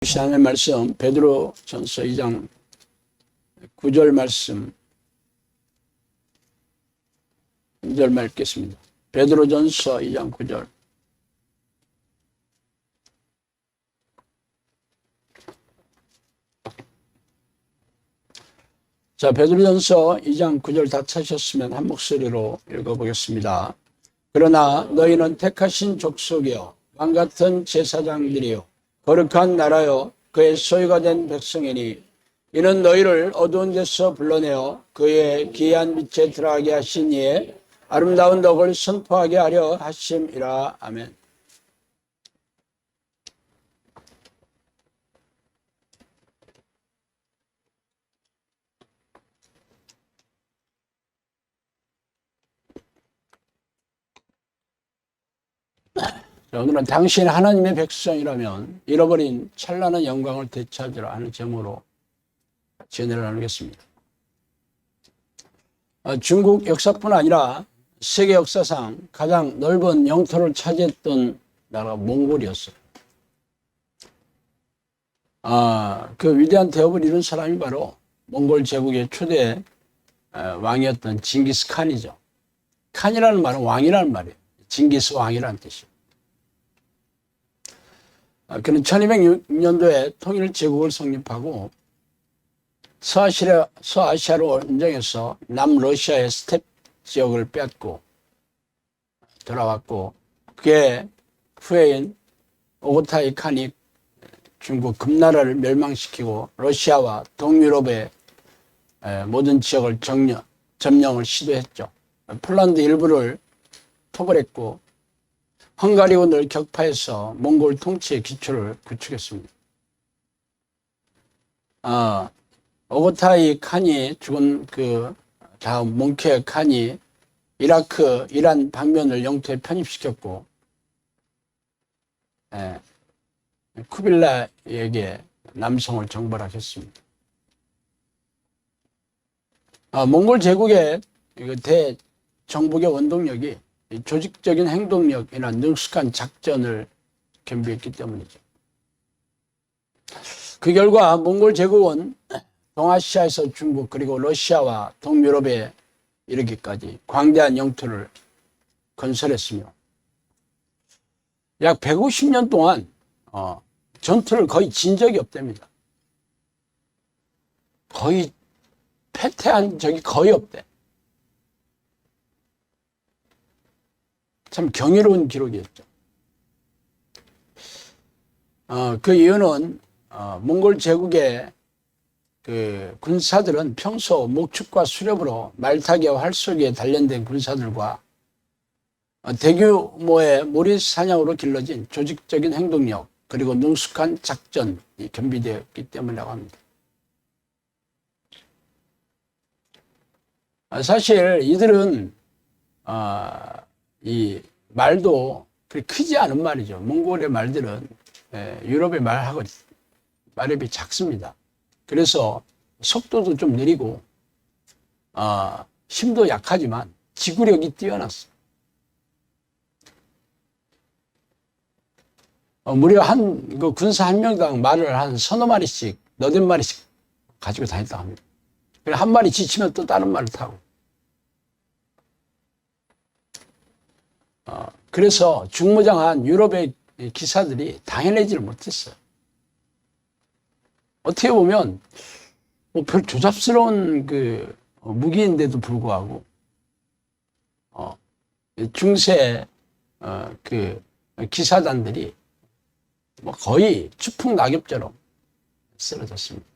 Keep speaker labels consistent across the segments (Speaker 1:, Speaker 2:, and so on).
Speaker 1: 시간의 말씀 베드로전서 2장 9절 말씀 1절 읽겠습니다. 베드로전서 2장 9절. 자, 베드로전서 2장 9절 다 찾으셨으면 한 목소리로 읽어보겠습니다. 그러나 너희는 택하신 족속이요 왕같은 제사장들이요 거룩한 나라요 그의 소유가 된 백성이니 이는 너희를 어두운 데서 불러내어 그의 귀한 빛에 들어가게 하신 이의 아름다운 덕을 선포하게 하려 하심이라. 아멘. 오늘은 당신 하나님의 백성이라면 잃어버린 찬란한 영광을 되찾으라 하는 제목으로 진행을 나누겠습니다. 중국 역사뿐 아니라 세계 역사상 가장 넓은 영토를 차지했던 나라가 몽골이었어요. 그 위대한 대업을 이룬 사람이 바로 몽골 제국의 초대 왕이었던 징기스칸이죠. 칸이라는 말은 왕이라는 말이에요. 징기스 왕이라는 뜻이에요. 그는 1206년도에 통일 제국을 성립하고 서아시아로 원정해서 남러시아의 스텝 지역을 뺏고 돌아왔고, 그의 후예인 오고타이 칸이 중국 금나라를 멸망시키고 러시아와 동유럽의 모든 지역을 점령을 시도했죠. 폴란드 일부를 토벌했고 헝가리군을 격파해서 몽골 통치의 기초를 구축했습니다. 오고타이 칸이 죽은 그 다음 몽케 칸이 이라크, 이란 방면을 영토에 편입시켰고, 쿠빌라에게 남성을 정벌하셨습니다. 몽골 제국의 대정복의 원동력이 조직적인 행동력이나 능숙한 작전을 겸비했기 때문이죠. 그 결과 몽골 제국은 동아시아에서 중국 그리고 러시아와 동유럽에 이르기까지 광대한 영토를 건설했으며 약 150년 동안 전투를 거의 진 적이 없답니다. 거의 패퇴한 적이 거의 없대. 참 경이로운 기록이었죠. 그 이유는 몽골 제국의 그 군사들은 평소 목축과 수렵으로 말타기와 활쏘기에 단련된 군사들과 대규모의 무리 사냥으로 길러진 조직적인 행동력 그리고 능숙한 작전이 겸비되었기 때문이라고 합니다. 사실 이들은 이 말도 그렇게 크지 않은 말이죠. 몽골의 말들은 유럽의 말하고 말에 비해 작습니다. 그래서 속도도 좀 느리고 힘도 약하지만 지구력이 뛰어났어요. 무려 그 군사 한 명당 말을 한 서너 마리씩, 너댓 마리씩 가지고 다녔다고 합니다. 한 마리 지치면 또 다른 말을 타고. 그래서 중무장한 유럽의 기사들이 당해내지를 못했어요. 어떻게 보면 별 조잡스러운 그 무기인데도 불구하고 중세 그 기사단들이 거의 추풍 낙엽처럼 쓰러졌습니다.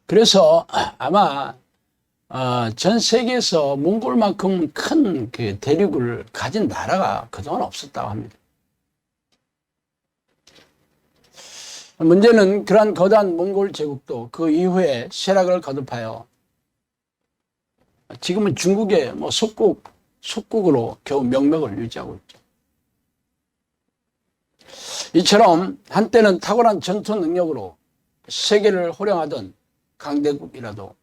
Speaker 1: 그래서 아마 전 세계에서 몽골만큼 큰 그 대륙을 가진 나라가 그동안 없었다고 합니다. 문제는 그러한 거대한 몽골 제국도 그 이후에 쇠락을 거듭하여 지금은 중국의 속국으로 겨우 명맥을 유지하고 있죠. 이처럼 한때는 탁월한 전투 능력으로 세계를 호령하던 강대국이라도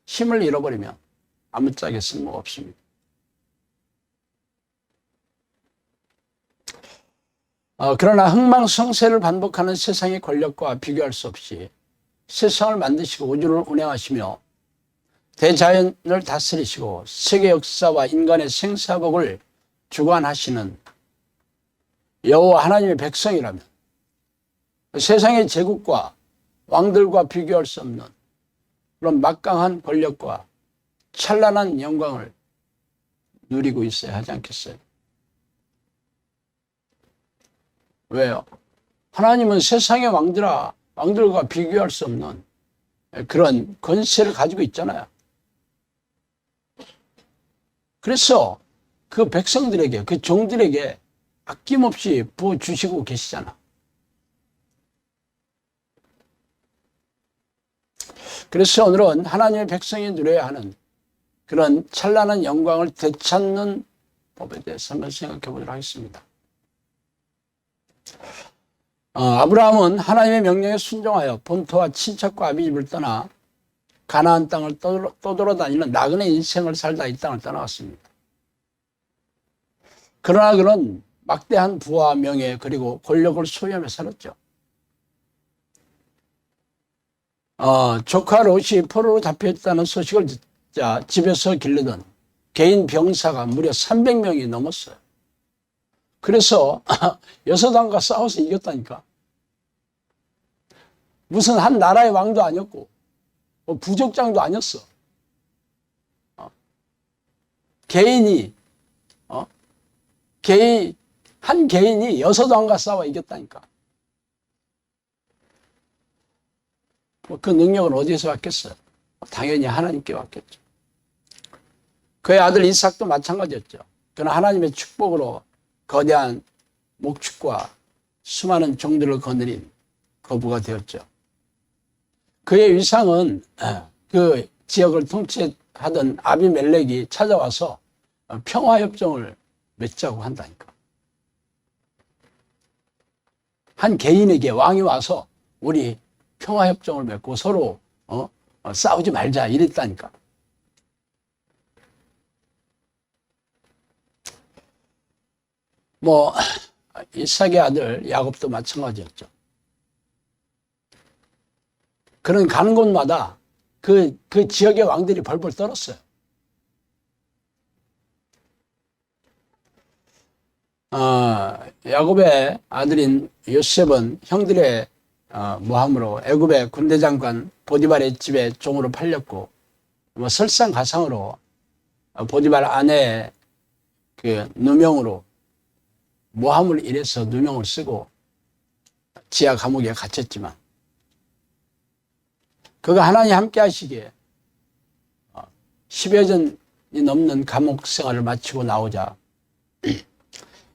Speaker 1: 힘을 잃어버리면 아무짝에 쓸모가 없습니다. 그러나 흥망성쇠를 반복하는 세상의 권력과 비교할 수 없이 세상을 만드시고 우주를 운행하시며 대자연을 다스리시고 세계 역사와 인간의 생사복을 주관하시는 여호와 하나님의 백성이라면 세상의 제국과 왕들과 비교할 수 없는 그런 막강한 권력과 찬란한 영광을 누리고 있어야 하지 않겠어요? 왜요? 하나님은 세상의 왕들과 비교할 수 없는 그런 권세를 가지고 있잖아요. 그래서 그 백성들에게, 그 종들에게 아낌없이 부어주시고 계시잖아. 그래서 오늘은 하나님의 백성이 누려야 하는 그런 찬란한 영광을 되찾는 법에 대해서 한번 생각해 보도록 하겠습니다. 아브라함은 하나님의 명령에 순종하여 본토와 친척과 아비집을 떠나 가나안 땅을 떠돌아다니는 나그네 인생을 살다 이 땅을 떠나왔습니다. 그러나 그는 막대한 부와 명예 그리고 권력을 소유하며 살았죠. 조카 롯이 포로로 잡혀있다는 소식을 듣자 집에서 기르던 개인 병사가 무려 300명이 넘었어요. 그래서 여서당과 싸워서 이겼다니까. 무슨 한 나라의 왕도 아니었고 부족장도 아니었어. 한 개인이 여서당과 싸워 이겼다니까. 그 능력은 어디에서 왔겠어요? 당연히 하나님께 왔겠죠. 그의 아들 이삭도 마찬가지였죠. 그는 하나님의 축복으로 거대한 목축과 수많은 종들을 거느린 거부가 되었죠. 그의 위상은 그 지역을 통치하던 아비멜렉이 찾아와서 평화협정을 맺자고 한다니까. 한 개인에게 왕이 와서 우리 평화협정을 맺고 서로 싸우지 말자 이랬다니까. 이삭의 아들 야곱도 마찬가지였죠. 그는 가는 곳마다 그 지역의 왕들이 벌벌 떨었어요. 야곱의 아들인 요셉은 형들의 모함으로 애굽의 군대장관 보디발의 집에 종으로 팔렸고, 설상가상으로 보디발 아내의 그 누명으로 모함을 일해서 누명을 쓰고 지하 감옥에 갇혔지만, 그가 하나님 함께 하시기에 10여 년이 넘는 감옥 생활을 마치고 나오자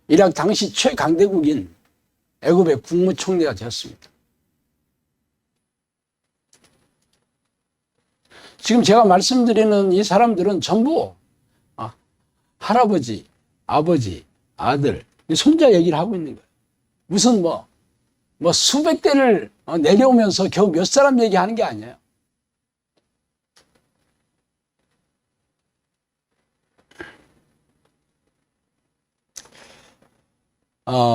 Speaker 1: 이락 당시 최강대국인 애굽의 국무총리가 되었습니다. 지금 제가 말씀드리는 이 사람들은 전부 할아버지, 아버지, 아들, 손자 얘기를 하고 있는 거예요. 무슨 수백 대를 내려오면서 겨우 몇 사람 얘기하는 게 아니에요.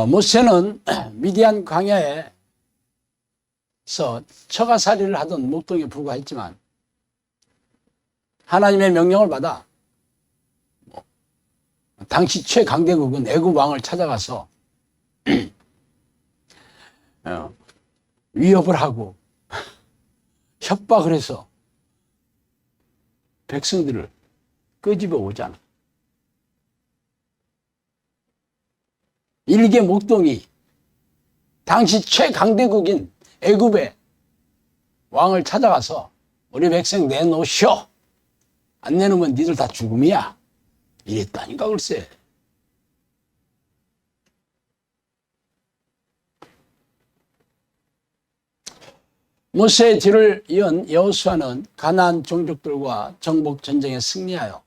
Speaker 1: 모세는 미디안 광야에서 처가살이를 하던 목동에 불과했지만 하나님의 명령을 받아 당시 최강대국은 애굽 왕을 찾아가서 위협을 하고 협박을 해서 백성들을 끄집어 오잖아. 일개 목동이 당시 최강대국인 애굽의 왕을 찾아가서 우리 백성 내놓으시오. 안 내놓으면 니들 다 죽음이야. 이랬다니까 글쎄. 모세의 뒤를 이은 여호수아는 가나안 종족들과 정복 전쟁에 승리하여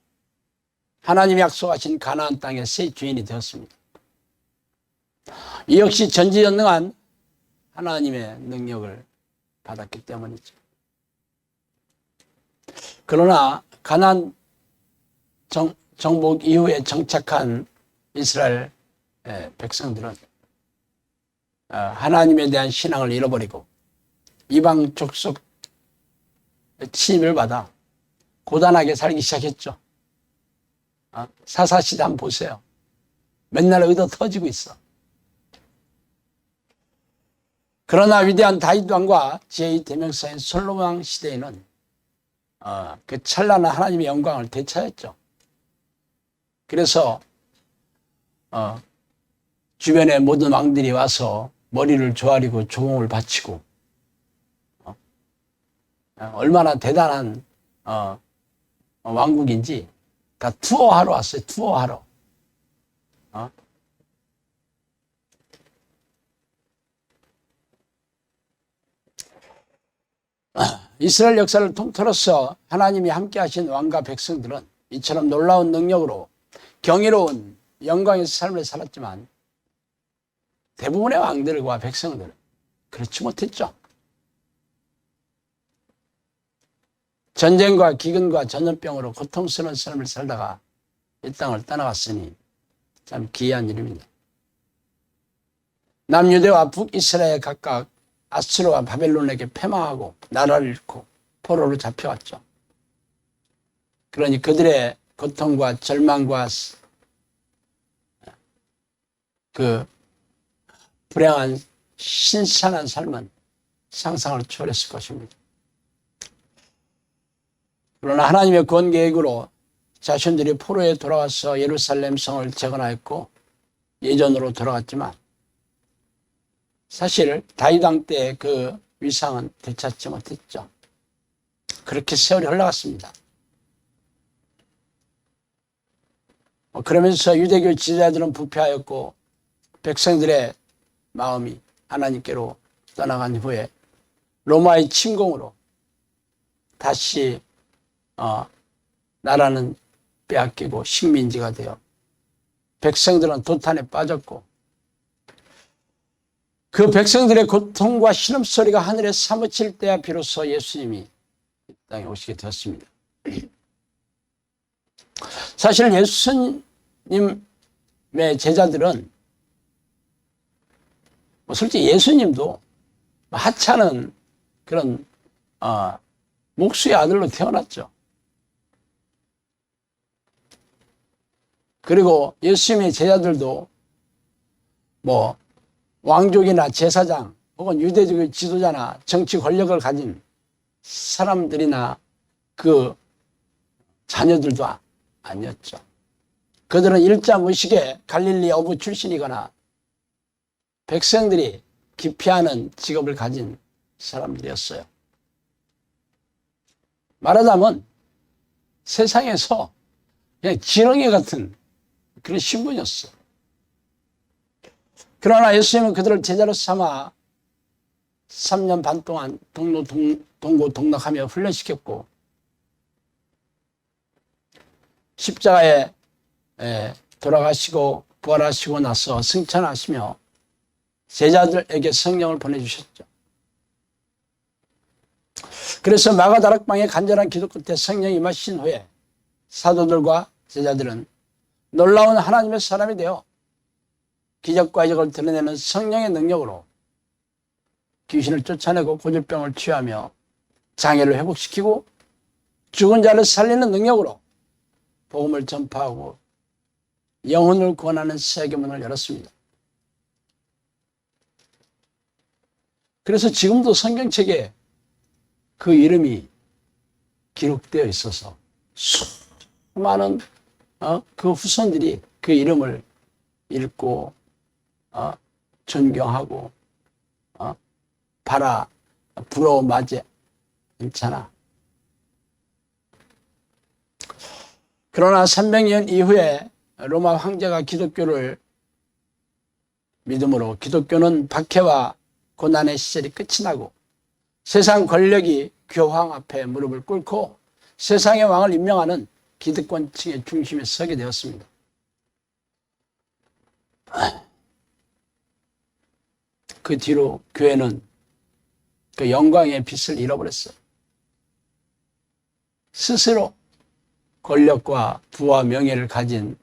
Speaker 1: 하나님이 약속하신 가나안 땅의 새 주인이 되었습니다. 이 역시 전지전능한 하나님의 능력을 받았기 때문이죠. 그러나 가나안 정복 이후에 정착한 이스라엘 백성들은 하나님에 대한 신앙을 잃어버리고 이방 족속 침입을 받아 고단하게 살기 시작했죠. 사사시대 보세요. 맨날 의도 터지고 있어. 그러나 위대한 다윗 왕과 제2대명사인 솔로몬 왕 시대에는 그 찬란한 하나님의 영광을 되찾았죠. 그래서 주변의 모든 왕들이 와서 머리를 조아리고 조공을 바치고 얼마나 대단한 왕국인지 다 투어하러 왔어요. 투어하러. 이스라엘 역사를 통틀어서 하나님이 함께 하신 왕과 백성들은 이처럼 놀라운 능력으로 경이로운 영광의 삶을 살았지만 대부분의 왕들과 백성들은 그렇지 못했죠. 전쟁과 기근과 전염병으로 고통스러운 삶을 살다가 이 땅을 떠나갔으니 참 기이한 일입니다. 남유대와 북이스라엘 각각 아수르와 바벨론에게 패망하고 나라를 잃고 포로로 잡혀왔죠. 그러니 그들의 고통과 절망과 그 불행한 신선한 삶은 상상을 초월했을 것입니다. 그러나 하나님의 구원 계획으로 자신들이 포로에 돌아와서 예루살렘 성을 재건하였고 예전으로 돌아갔지만 사실 다윗 왕 때의 그 위상은 되찾지 못했죠. 그렇게 세월이 흘러갔습니다. 그러면서 유대교 지도자들은 부패하였고 백성들의 마음이 하나님께로 떠나간 후에 로마의 침공으로 다시 나라는 빼앗기고 식민지가 되어 백성들은 도탄에 빠졌고 그 백성들의 고통과 신음소리가 하늘에 사무칠 때야 비로소 예수님이 이 땅에 오시게 되었습니다. 사실 예수님의 제자들은 솔직히 예수님도 하찮은 그런 목수의 아들로 태어났죠. 그리고 예수님의 제자들도 왕족이나 제사장 혹은 유대적 지도자나 정치 권력을 가진 사람들이나 그 자녀들도 아니었죠. 그들은 일자무식의 갈릴리 어부 출신이거나 백성들이 기피하는 직업을 가진 사람들이었어요. 말하자면 세상에서 그냥 지렁이 같은 그런 신분이었어. 그러나 예수님은 그들을 제자로 삼아 3년 반 동안 동고동락하며 훈련시켰고 십자가에 돌아가시고 부활하시고 나서 승천하시며 제자들에게 성령을 보내주셨죠. 그래서 마가다락방의 간절한 기도 끝에 성령이 임하신 후에 사도들과 제자들은 놀라운 하나님의 사람이 되어 기적과 이적을 드러내는 성령의 능력으로 귀신을 쫓아내고 고질병을 치유하며 장애를 회복시키고 죽은 자를 살리는 능력으로 복음을 전파하고 영혼을 구원하는 세계문을 열었습니다. 그래서 지금도 성경책에 그 이름이 기록되어 있어서 수많은 그 후손들이 그 이름을 읽고 존경하고 부러워 맞이 않잖아. 그러나 300년 이후에 로마 황제가 기독교를 믿음으로 기독교는 박해와 고난의 시절이 끝이 나고 세상 권력이 교황 앞에 무릎을 꿇고 세상의 왕을 임명하는 기득권층의 중심에 서게 되었습니다. 그 뒤로 교회는 그 영광의 빛을 잃어버렸어요. 스스로 권력과 부와 명예를 가진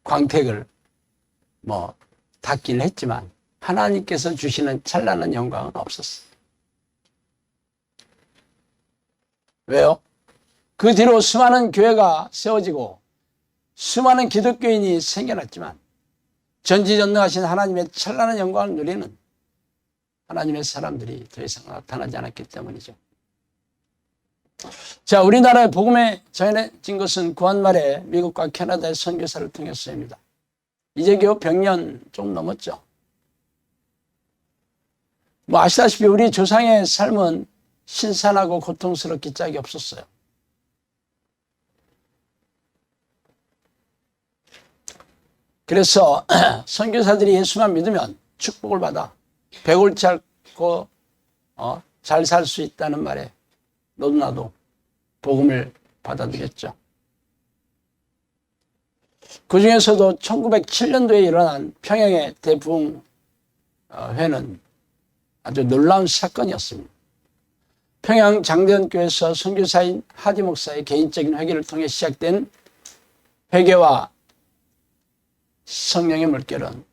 Speaker 1: 광택을 닦기는 했지만 하나님께서 주시는 찬란한 영광은 없었어요. 왜요? 그 뒤로 수많은 교회가 세워지고 수많은 기독교인이 생겨났지만 전지전능하신 하나님의 찬란한 영광을 누리는 하나님의 사람들이 더 이상 나타나지 않았기 때문이죠. 자, 우리나라의 복음에 전해진 것은 구한말에 미국과 캐나다의 선교사를 통해서입니다. 이제 겨우 100년 좀 넘었죠. 뭐 아시다시피 우리 조상의 삶은 신선하고 고통스럽기 짝이 없었어요. 그래서 선교사들이 예수만 믿으면 축복을 받아 배골치 않고 잘 살 수 있다는 말에 너도 나도 복음을 받아들였죠. 그 중에서도 1907년도에 일어난 평양의 대부흥회는 아주 놀라운 사건이었습니다. 평양 장대원교회에서 선교사인 하디 목사의 개인적인 회개를 통해 시작된 회개와 성령의 물결은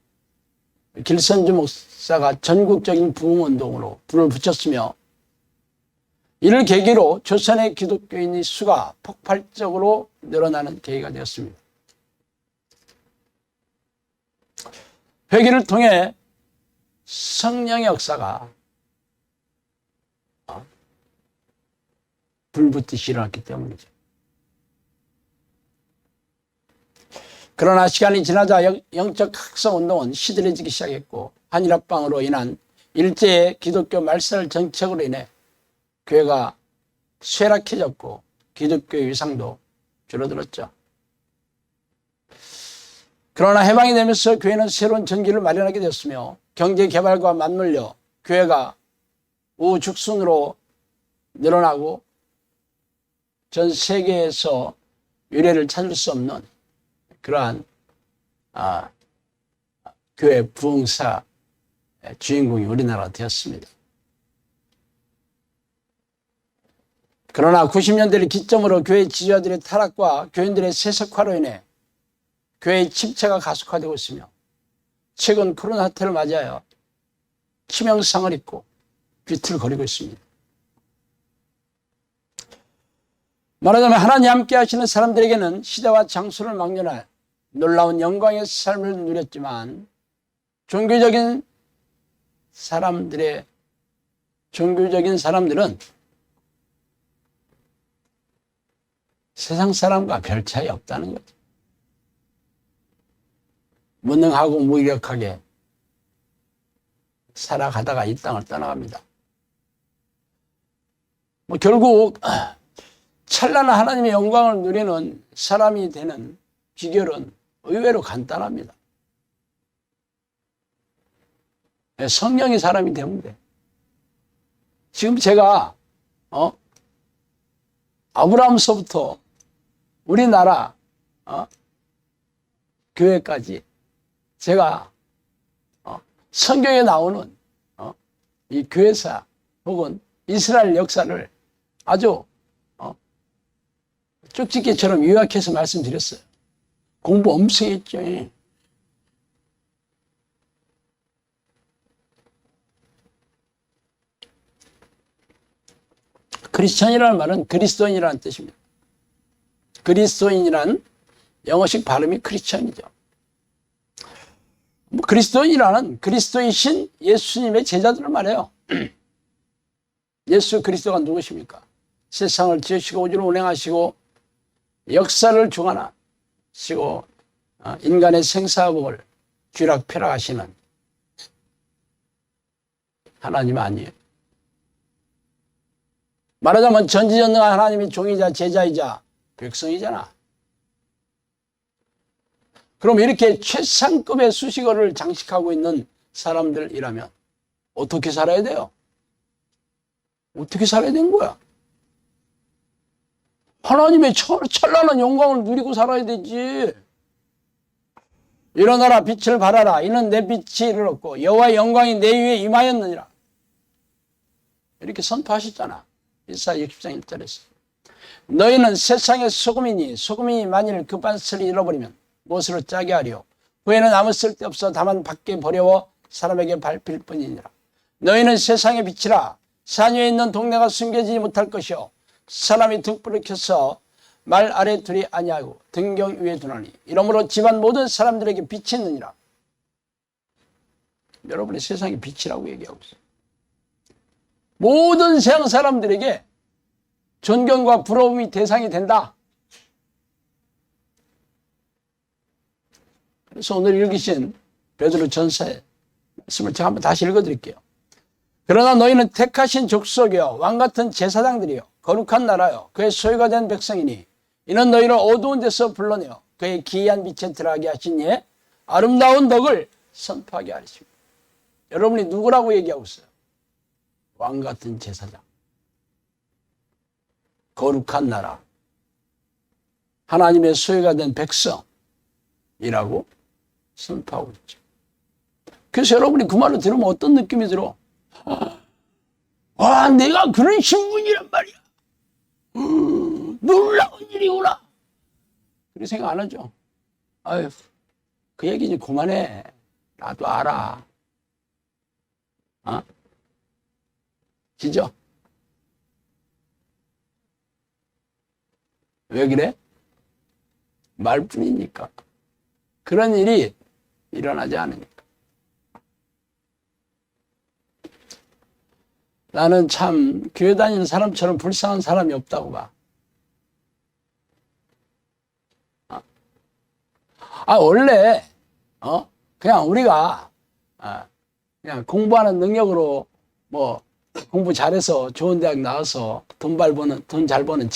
Speaker 1: 길선주 목사가 전국적인 부흥운동으로 불을 붙였으며 이를 계기로 조선의 기독교인의 수가 폭발적으로 늘어나는 계기가 되었습니다. 회개를 통해 성령의 역사가 불붙듯이 일어났기 때문이죠. 그러나 시간이 지나자 영적 각성운동은 시들해지기 시작했고 한일합방으로 인한 일제의 기독교 말살 정책으로 인해 교회가 쇠락해졌고 기독교의 위상도 줄어들었죠. 그러나 해방이 되면서 교회는 새로운 전기를 마련하게 되었으며 경제개발과 맞물려 교회가 우죽순으로 늘어나고 전 세계에서 유례를 찾을 수 없는 그러한 교회 부흥사 주인공이 우리나라가 되었습니다. 그러나 90년대를 기점으로 교회 지지자들의 타락과 교인들의 세속화로 인해 교회의 침체가 가속화되고 있으며 최근 코로나 사태를 맞이하여 치명상을 입고 비틀거리고 있습니다. 말하자면 하나님 함께 하시는 사람들에게는 시대와 장소를 막론할 놀라운 영광의 삶을 누렸지만 종교적인 사람들은 세상 사람과 별 차이 없다는 거죠. 무능하고 무기력하게 살아가다가 이 땅을 떠나갑니다. 결국 찬란한 하나님의 영광을 누리는 사람이 되는 비결은 의외로 간단합니다. 성령이 사람이 되면 돼. 지금 제가 아브라함서부터 우리나라 교회까지 제가 성경에 나오는 이 교회사 혹은 이스라엘 역사를 아주 쪽집게처럼 요약해서 말씀드렸어요. 공부 엄청 했죠. 크리스천이라는 말은 그리스도인이라는 뜻입니다. 그리스도인이란 영어식 발음이 크리스천이죠. 그리스도인이라는 그리스도이신 예수님의 제자들을 말해요. 예수 그리스도가 누구십니까? 세상을 지으시고 우주를 운행하시고 역사를 주관하시고 인간의 생사복을 쥐락펴락하시는 하나님 아니에요. 말하자면 전지전능한 하나님이 종이자 제자이자 백성이잖아. 그럼 이렇게 최상급의 수식어를 장식하고 있는 사람들이라면 어떻게 살아야 돼요? 어떻게 살아야 되는 거야? 하나님의 찬란한 영광을 누리고 살아야 되지. 일어나라 빛을 발하라. 이는 내 빛이 이르렀고 여호와의 영광이 내 위에 임하였느니라. 이렇게 선포하셨잖아. 이사야 60장 1절에서. 너희는 세상의 소금이니 소금이 만일 그 맛을 잃어버리면 무엇으로 짜게 하리요. 후에는 아무 쓸데없어 다만 밖에 버려워 사람에게 밟힐 뿐이니라. 너희는 세상의 빛이라. 산 위에 있는 동네가 숨겨지지 못할 것이요 사람이 등불을 켜서 말 아래 두리 아니하고 등경 위에 두나니 이러므로 집안 모든 사람들에게 빛이 있느니라. 여러분의 세상의 빛이라고 얘기하고 있어요. 모든 세상 사람들에게 존경과 부러움이 대상이 된다. 그래서 오늘 읽으신 베드로 전서의 말씀을 제가 한번 다시 읽어드릴게요. 그러나 너희는 택하신 족속이요 왕같은 제사장들이요 거룩한 나라요 그의 소유가 된 백성이니 이는 너희를 어두운 데서 불러내어 그의 기이한 빛에 들어가게 하신 이의 아름다운 덕을 선포하게 하십니다. 여러분이 누구라고 얘기하고 있어요? 왕같은 제사장, 거룩한 나라, 하나님의 소유가 된 백성이라고 선포하고 있죠. 그래서 여러분이 그 말을 들으면 어떤 느낌이 들어? 아, 내가 그런 신분이란 말이야. 놀라운 일이구나. 그렇게 생각 안 하죠. 아유, 그 얘기 이제 그만해. 나도 알아. 그죠? 왜 그래? 말뿐이니까. 그런 일이 일어나지 않으니까. 나는 참 교회 다니는 사람처럼 불쌍한 사람이 없다고 봐. 원래 그냥 우리가 그냥 공부하는 능력으로 뭐 공부 잘해서 좋은 대학 나와서 돈 잘 버는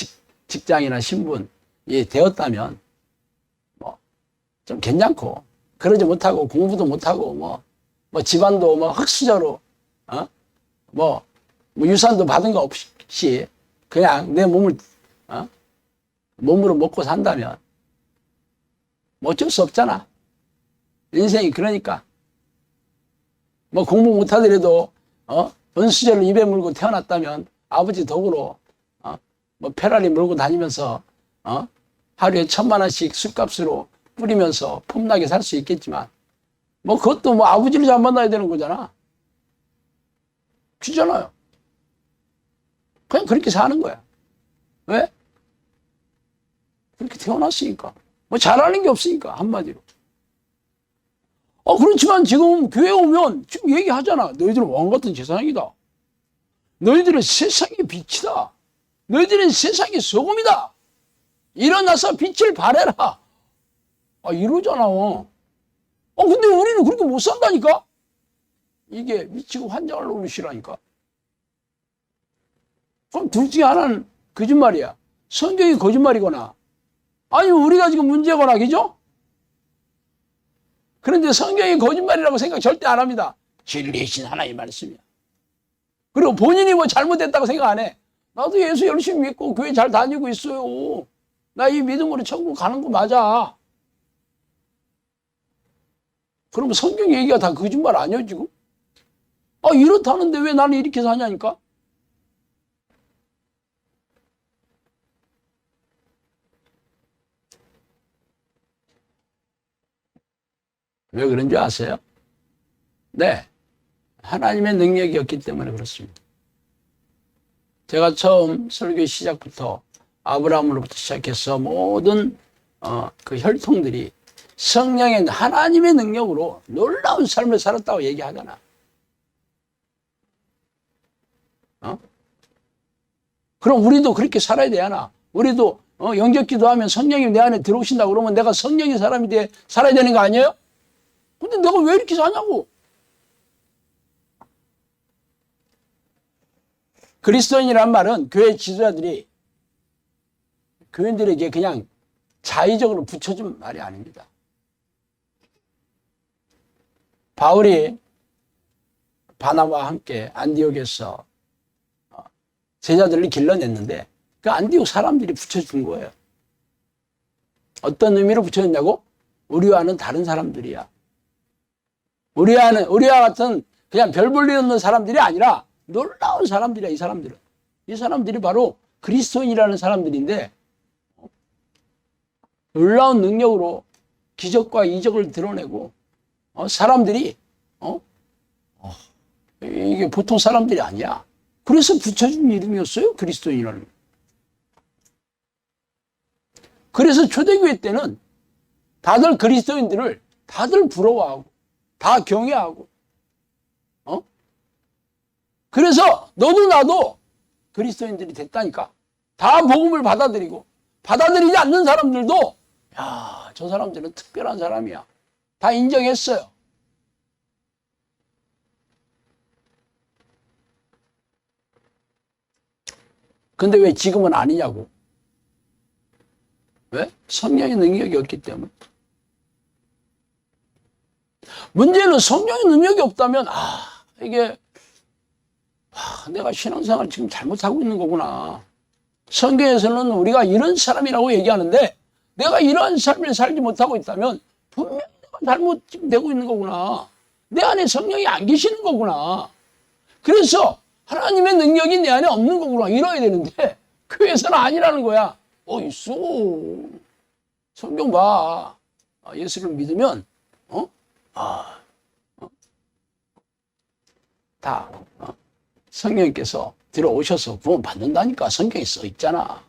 Speaker 1: 직장이나 신분이 되었다면 뭐 좀 괜찮고, 그러지 못하고 공부도 못하고 뭐 집안도 뭐 흙수저로 뭐 유산도 받은 거 없이 그냥 내 몸으로 먹고 산다면 뭐 어쩔 수 없잖아. 인생이 그러니까. 뭐 공부 못하더라도 돈 수저를 입에 물고 태어났다면 아버지 덕으로 뭐 페라리 몰고 다니면서 하루에 1,000만 원씩 술값으로 뿌리면서 폼나게 살 수 있겠지만 뭐 그것도 뭐 아버지를 잘 만나야 되는 거잖아. 그잖아요. 그냥 그렇게 사는 거야. 왜? 그렇게 태어났으니까. 뭐 잘하는 게 없으니까, 한마디로. 그렇지만 지금 교회 오면 지금 얘기하잖아. 너희들은 왕같은 제사장이다. 너희들은 세상의 빛이다. 너희들은 세상의 소금이다. 일어나서 빛을 발해라. 이러잖아. 근데 우리는 그렇게 못 산다니까? 이게 미치고 환장을 놓으시라니까. 그럼 둘 중에 하나는 거짓말이야. 성경이 거짓말이거나, 아니면 우리가 지금 문제거나, 그죠? 그런데 성경이 거짓말이라고 생각 절대 안 합니다. 진리이신 하나님 말씀이야. 그리고 본인이 뭐 잘못했다고 생각 안 해. 나도 예수 열심히 믿고 교회 잘 다니고 있어요. 나 이 믿음으로 천국 가는 거 맞아. 그러면 성경 얘기가 다 거짓말 아니야, 지금? 이렇다는데 왜 나는 이렇게 사냐니까? 왜 그런 줄 아세요? 네. 하나님의 능력이었기 때문에 그렇습니다. 제가 처음 설교 시작부터 아브라함으로부터 시작해서 모든 그 혈통들이 성령의 하나님의 능력으로 놀라운 삶을 살았다고 얘기하잖아. 그럼 우리도 그렇게 살아야 되잖아. 우리도 영접기도 하면 성령이 내 안에 들어오신다고 그러면 내가 성령의 사람이 살아야 되는 거 아니에요? 근데 내가 왜 이렇게 사냐고. 그리스도인이란 말은 교회 지도자들이 교인들에게 그냥 자의적으로 붙여준 말이 아닙니다. 바울이 바나바와 함께 안디옥에서 제자들을 길러냈는데 그 안디옥 사람들이 붙여준 거예요. 어떤 의미로 붙여줬냐고? 우리와는 다른 사람들이야. 우리와 같은 그냥 별 볼 일 없는 사람들이 아니라 놀라운 사람들이야, 이 사람들은. 이 사람들이 바로 그리스도인이라는 사람들인데 놀라운 능력으로 기적과 이적을 드러내고 사람들이 이게 보통 사람들이 아니야. 그래서 붙여준 이름이었어요, 그리스도인을. 그래서 초대교회 때는 다들 그리스도인들을 다들 부러워하고 다 경외하고, 그래서 너도 나도 그리스도인들이 됐다니까. 다 복음을 받아들이고, 받아들이지 않는 사람들도 야, 저 사람들은 특별한 사람이야, 다 인정했어요. 근데 왜 지금은 아니냐고. 왜? 성령의 능력이 없기 때문에. 문제는 성령의 능력이 없다면 이게 내가 신앙생활을 지금 잘못하고 있는 거구나. 성경에서는 우리가 이런 사람이라고 얘기하는데 내가 이러한 삶을 살지 못하고 있다면 분명히 내가 잘못되고 있는 거구나. 내 안에 성령이 안 계시는 거구나. 그래서 하나님의 능력이 내 안에 없는 거구나 이러야 되는데 교회에서는 아니라는 거야. 있어. 성경 봐. 예수를 믿으면 다 성령님께서 들어오셔서 구원 받는다니까. 성경에 써 있잖아.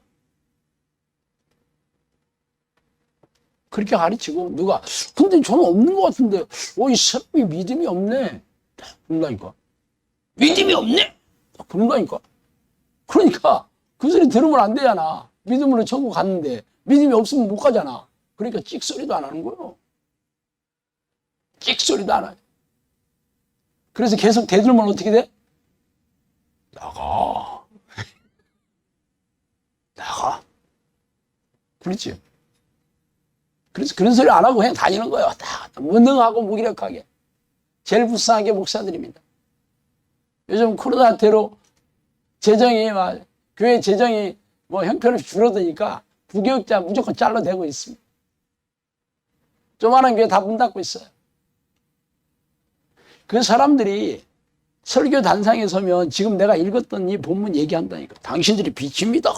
Speaker 1: 그렇게 가르치고 누가 근데 저는 없는 것 같은데 이 사람이 믿음이 없네 그런다니까. 믿음이 없네 그런다니까. 그러니까 그 소리 들으면 안 되잖아. 믿음으로 천국 갔는데 믿음이 없으면 못 가잖아. 그러니까 찍소리도 안 하는 거예요. 찍소리도 안 하죠. 그래서 계속 대들면 어떻게 돼? 나가. 나가. 그렇지. 그래서 그런 소리 안 하고 그냥 다니는 거예요. 무능하고 무기력하게. 제일 불쌍한 게 목사들입니다. 요즘 코로나 때로 교회 재정이 형편없이 줄어드니까 부교육자 무조건 잘라대고 있습니다. 조그마한 교회 다 문 닫고 있어요. 그 사람들이 설교 단상에 서면 지금 내가 읽었던 이 본문 얘기한다니까. 당신들이 빛입니다.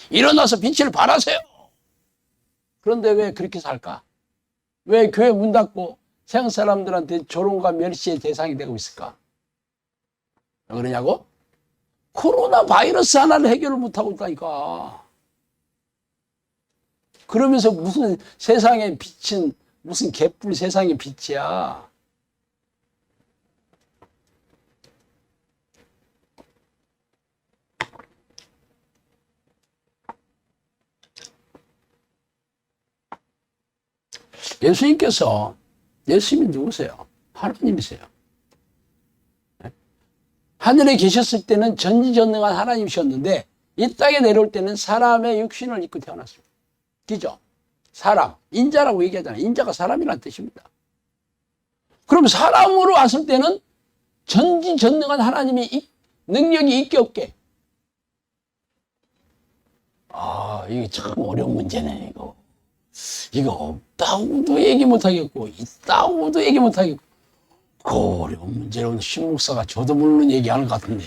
Speaker 1: 일어나서 빛을 발하세요. 그런데 왜 그렇게 살까? 왜 교회 문 닫고 세상 사람들한테 조롱과 멸시의 대상이 되고 있을까? 왜 그러냐고? 코로나 바이러스 하나를 해결을 못하고 있다니까. 그러면서 무슨 세상의 빛은 무슨 개뿔 세상의 빛이야. 예수님이 누구세요? 하나님이세요. 하늘에 계셨을 때는 전지전능한 하나님이셨는데 이 땅에 내려올 때는 사람의 육신을 입고 태어났습니다. 그죠? 사람, 인자라고 얘기하잖아요. 인자가 사람이라는 뜻입니다. 그럼 사람으로 왔을 때는 전지전능한 하나님이 능력이 있게 없게? 이게 참 어려운 문제네, 이거. 이거 없다고도 얘기 못하겠고 있다고도 얘기 못하겠고 그 어려운 문제로 신목사가 저도 모르는 얘기하는 것 같은데.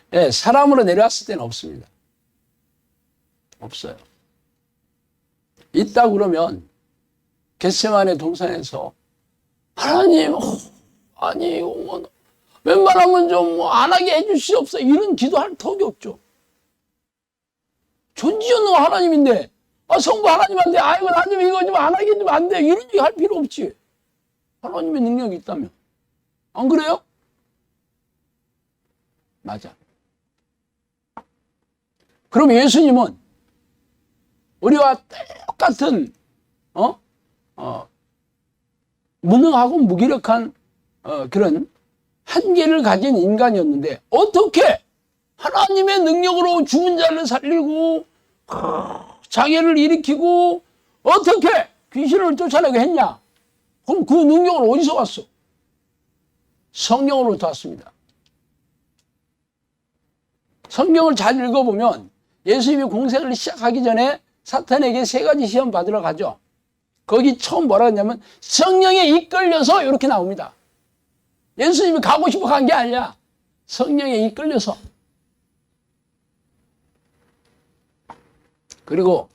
Speaker 1: 네, 사람으로 내려왔을 때는 없습니다. 없어요. 있다 그러면 겟세마네 동산에서 하나님 아니 웬만하면 좀 안 하게 해주시옵소서 이런 기도할 턱이 없죠. 존재전능한 하나님인데 성부 하나님한테 아이고 하나님 이거 좀 안 하게 좀 안 돼 이런 얘기 할 필요 없지. 하나님의 능력이 있다면. 안 그래요? 맞아. 그럼 예수님은 우리와 똑같은 무능하고 무기력한 그런 한계를 가진 인간이었는데 어떻게 하나님의 능력으로 죽은 자를 살리고 장애를 일으키고 어떻게 귀신을 쫓아내게 했냐? 그럼 그 능력은 어디서 왔어? 성경으로부터 왔습니다. 성경을 잘 읽어보면 예수님이 공생을 시작하기 전에 사탄에게 3가지 시험 받으러 가죠. 거기 처음 뭐라 했냐면 성령에 이끌려서 이렇게 나옵니다. 예수님이 가고 싶어 간 게 아니야. 성령에 이끌려서. 그리고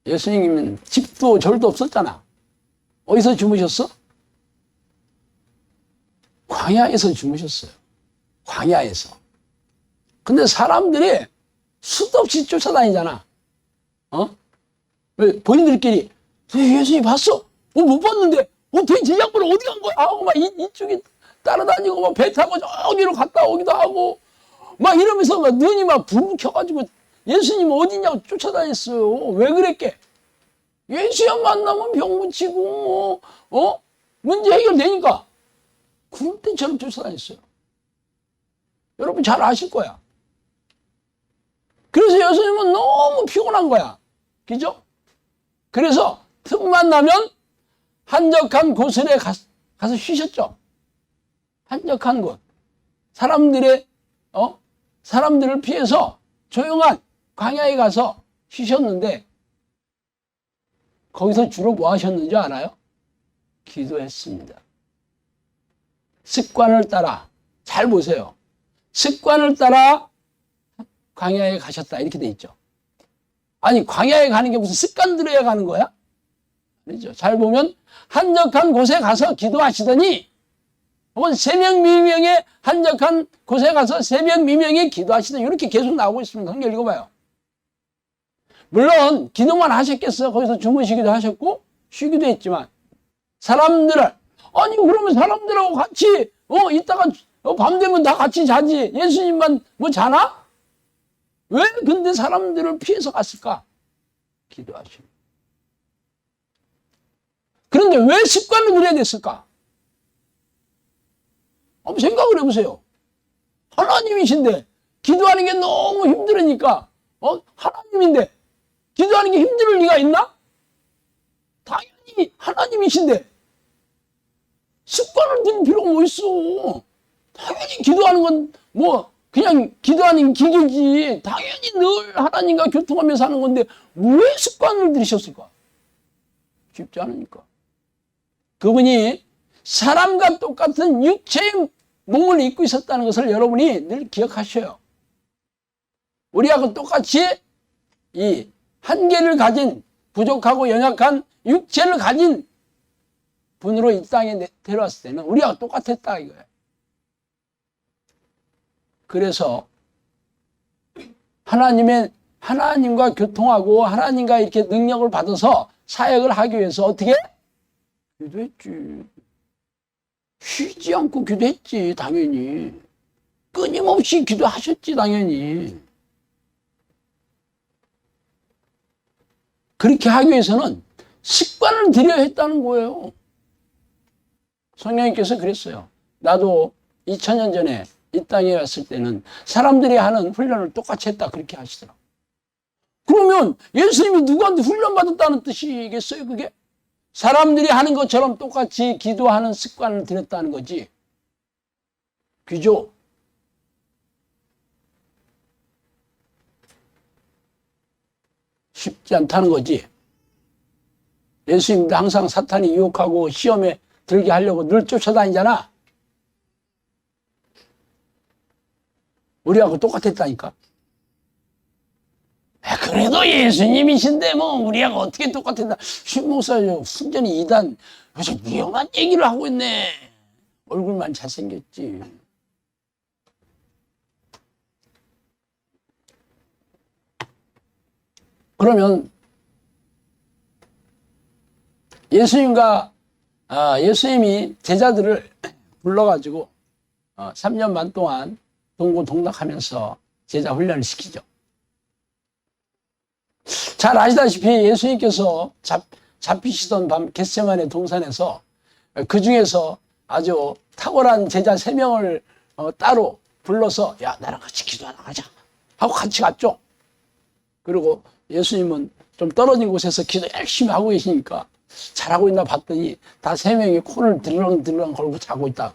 Speaker 1: 예수님은 집도 절도 없었잖아. 어디서 주무셨어? 광야에서 주무셨어요. 광야에서. 근데 사람들이 수도 없이 쫓아다니잖아. 왜 본인들끼리 예수님 봤어? 못 봤는데 도대체 이 양반 어디 간 거야? 하고 막 이쪽에 따라다니고 막 배 타고 저기로 갔다 오기도 하고 막 이러면서 막 눈이 막 불 켜가지고 예수님 어디냐고 쫓아다녔어요. 왜 그랬게? 예수님 만나면 병 고치고 문제 해결되니까. 그럴 때처럼 쫓아다녔어요. 여러분 잘 아실 거야. 그래서 예수님은 너무 피곤한 거야. 그죠? 그래서 틈만 나면 한적한 곳에 가서 쉬셨죠. 한적한 곳. 사람들을 피해서 조용한 광야에 가서 쉬셨는데 거기서 주로 뭐 하셨는지 알아요? 기도했습니다. 습관을 따라, 잘 보세요. 습관을 따라 광야에 가셨다 이렇게 돼 있죠. 아니 광야에 가는 게 무슨 습관 들여야 가는 거야? 그렇죠. 잘 보면 한적한 곳에 가서 기도하시더니 혹은 새벽 미명에 한적한 곳에 가서 새벽 미명에 기도하시더니 이렇게 계속 나오고 있습니다. 성경 읽어봐요. 물론 기도만 하셨겠어요. 거기서 주무시기도 하셨고 쉬기도 했지만 사람들을 아니 그러면 사람들하고 같이 이따가 밤 되면 다 같이 자지 예수님만 뭐 자나? 왜 근데 사람들을 피해서 갔을까? 기도하십니다. 그런데 왜 습관을 들여야 됐을까? 한번 생각을 해보세요. 하나님이신데 기도하는 게 너무 힘들으니까 하나님인데 기도하는 게 힘들 리가 있나? 당연히 하나님이신데 습관을 들일 필요가 뭐 있어. 당연히 기도하는 건 그냥 기도하는 기계지. 당연히 늘 하나님과 교통하면서 하는 건데 왜 습관을 들이셨을까? 쉽지 않으니까. 그분이 사람과 똑같은 육체의 몸을 입고 있었다는 것을 여러분이 늘 기억하셔요. 우리하고 똑같이 이 한계를 가진 부족하고 연약한 육체를 가진 분으로 이 땅에 데려왔을 때는 우리하고 똑같았다 이거예요. 그래서 하나님과 교통하고 하나님과 이렇게 능력을 받아서 사역을 하기 위해서 어떻게? 기도했지. 쉬지 않고 기도했지, 당연히. 끊임없이 기도하셨지, 당연히. 그렇게 하기 위해서는 습관을 들여야 했다는 거예요. 성령님께서 그랬어요. 나도 2000년 전에 이 땅에 왔을 때는 사람들이 하는 훈련을 똑같이 했다 그렇게 하시더라고요. 그러면 예수님이 누구한테 훈련받았다는 뜻이겠어요, 그게? 사람들이 하는 것처럼 똑같이 기도하는 습관을 들였다는 거지. 그죠? 쉽지 않다는 거지. 예수님도 항상 사탄이 유혹하고 시험에 들게 하려고 늘 쫓아다니잖아. 우리하고 똑같았다니까. 그래도 예수님이신데 우리하고 어떻게 똑같았나. 신목사 순전히 이단 무슨 위험한 얘기를 하고 있네. 얼굴만 잘생겼지. 그러면 예수님이 제자들을 불러가지고 3년 반 동안 동고동락하면서 제자 훈련을 시키죠. 잘 아시다시피 예수님께서 잡히시던 밤 겟세마네 동산에서 그 중에서 아주 탁월한 제자 3명을 따로 불러서 야 나랑 같이 기도하나 가자 하고 같이 갔죠. 그리고 예수님은 좀 떨어진 곳에서 기도 열심히 하고 계시니까 잘하고 있나 봤더니 다 3명이 코를 들렁들렁 걸고 자고 있다.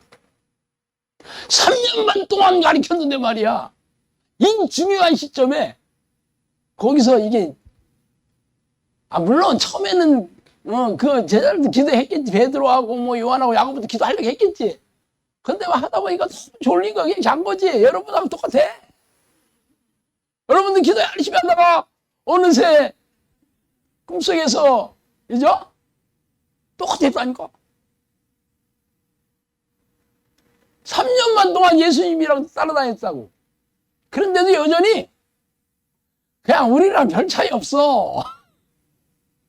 Speaker 1: 3년 반 동안 가르쳤는데 말이야. 이 중요한 시점에 거기서 이게 물론 처음에는 그 제자들도 기도했겠지. 베드로하고 요한하고 야고보도 기도하려고 했겠지. 근데 하다 보니까 졸리니까 그냥 잔 거지. 여러분하고 똑같아. 여러분들 기도 열심히 하다가 어느새 꿈속에서 그죠? 똑같았다니까. 3년만 동안 예수님이랑 따라다녔다고. 그런데도 여전히 그냥 우리랑 별 차이 없어.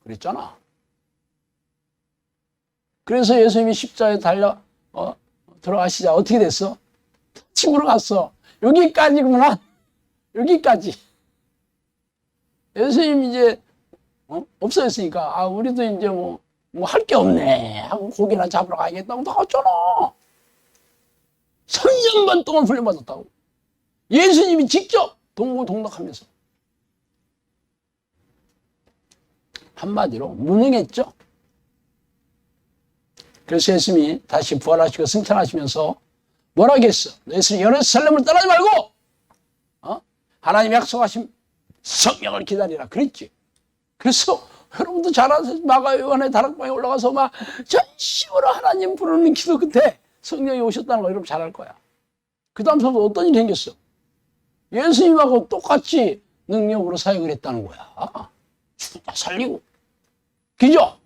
Speaker 1: 그랬잖아. 그래서 예수님이 십자가에 들어가시자 어떻게 됐어? 집으로 갔어. 여기까지구나. 여기까지. 예수님 이제 없어졌으니까 우리도 이제 뭐 할 게 없네 하고 고기나 잡으러 가야겠다고 나왔잖아. 3년반 동안 훈련받았다고. 예수님이 직접 동고동락하면서. 한마디로 무능했죠. 그래서 예수님이 다시 부활하시고 승천하시면서 뭐라고 했어? 예수님 예루살렘을 떠나지 말고 하나님 약속하신 성령을 기다리라 그랬지. 그래서 여러분도 잘 아세요. 마가 요한의 다락방에 올라가서 막 전심으로 하나님 부르는 기도 끝에 성령이 오셨다는 거 여러분 잘 알 거야. 그 다음부터 어떤 일이 생겼어? 예수님하고 똑같이 능력으로 사역을 했다는 거야. 죽은 자 살리고. 그죠?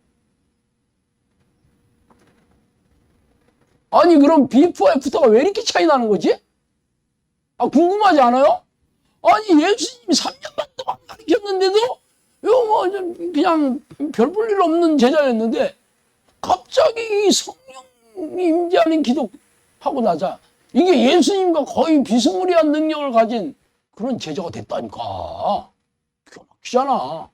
Speaker 1: 아니 그럼 비포와 애프터가 왜 이렇게 차이 나는 거지? 궁금하지 않아요? 아니 예수님이 3년만 동안 가르쳤는데도 그냥 별 볼 일 없는 제자였는데 갑자기 성령이 임재하는 기도하고 나자 이게 예수님과 거의 비스무리한 능력을 가진 그런 제자가 됐다니까. 기가 막히잖아.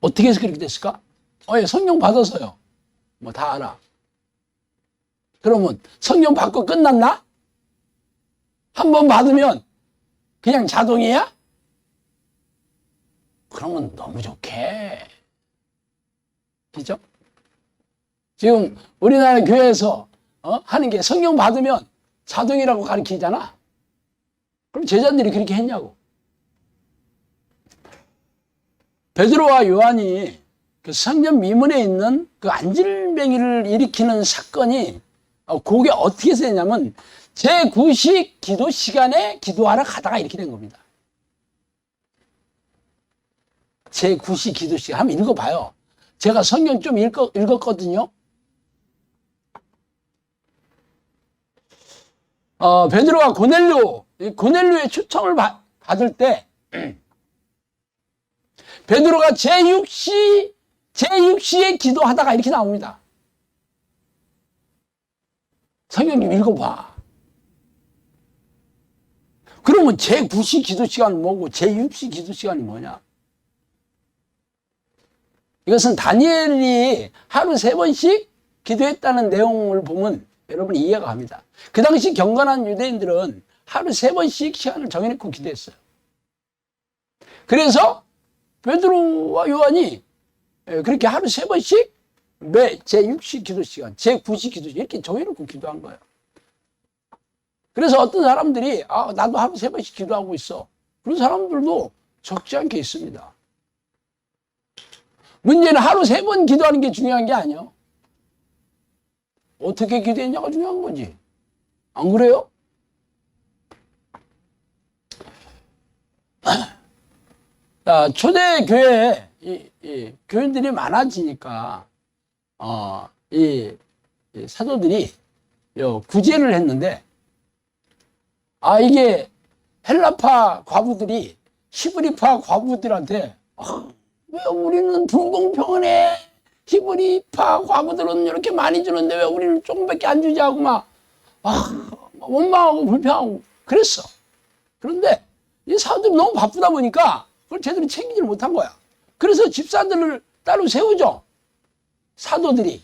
Speaker 1: 어떻게 해서 그렇게 됐을까? 성령 받아서요. 뭐 다 알아. 그러면 성령 받고 끝났나? 한 번 받으면 그냥 자동이야? 그러면 너무 좋게. 그죠? 지금 우리나라 교회에서 하는 게 성령 받으면 자동이라고 가르치잖아. 그럼 제자들이 그렇게 했냐고. 베드로와 요한이 그 성전 미문에 있는 그 안질뱅이를 일으키는 사건이 그게 어떻게 되냐면 제9식 기도 시간에 기도하러 가다가 이렇게 된 겁니다. 제9식 기도 시간 한번 읽어봐요. 제가 성경 좀 읽었거든요. 베드로가 고넬료의 초청을 받을 때 베드로가 제6시에 기도하다가 이렇게 나옵니다. 성경 좀 읽어봐. 그러면 제9시 기도 시간은 뭐고 제6시 기도 시간이 뭐냐? 이것은 다니엘이 하루 3번씩 기도했다는 내용을 보면 여러분이 이해가 갑니다. 그 당시 경건한 유대인들은 하루 3번씩 시간을 정해놓고 기도했어요. 그래서 베드로와 요한이 그렇게 하루 3번씩 매 제6시 기도 시간, 제9시 기도 시간 이렇게 정해놓고 기도한 거예요. 그래서 어떤 사람들이 나도 하루 3번씩 기도하고 있어. 그런 사람들도 적지 않게 있습니다. 문제는 하루 3번 기도하는 게 중요한 게 아니에요. 어떻게 기도했냐가 중요한 거지. 안 그래요? 초대교회에 교인들이 많아지니까 이 사도들이 구제를 했는데 이게 헬라파 과부들이 히브리파 과부들한테 왜 우리는 불공평하네. 히브리파 과부들은 이렇게 많이 주는데 왜 우리는 조금밖에 안 주지 하고 막 원망하고 불평하고 그랬어. 그런데 이 사람들이 너무 바쁘다 보니까 그걸 제대로 챙기지 못한 거야. 그래서 집사들을 따로 세우죠. 사도들이.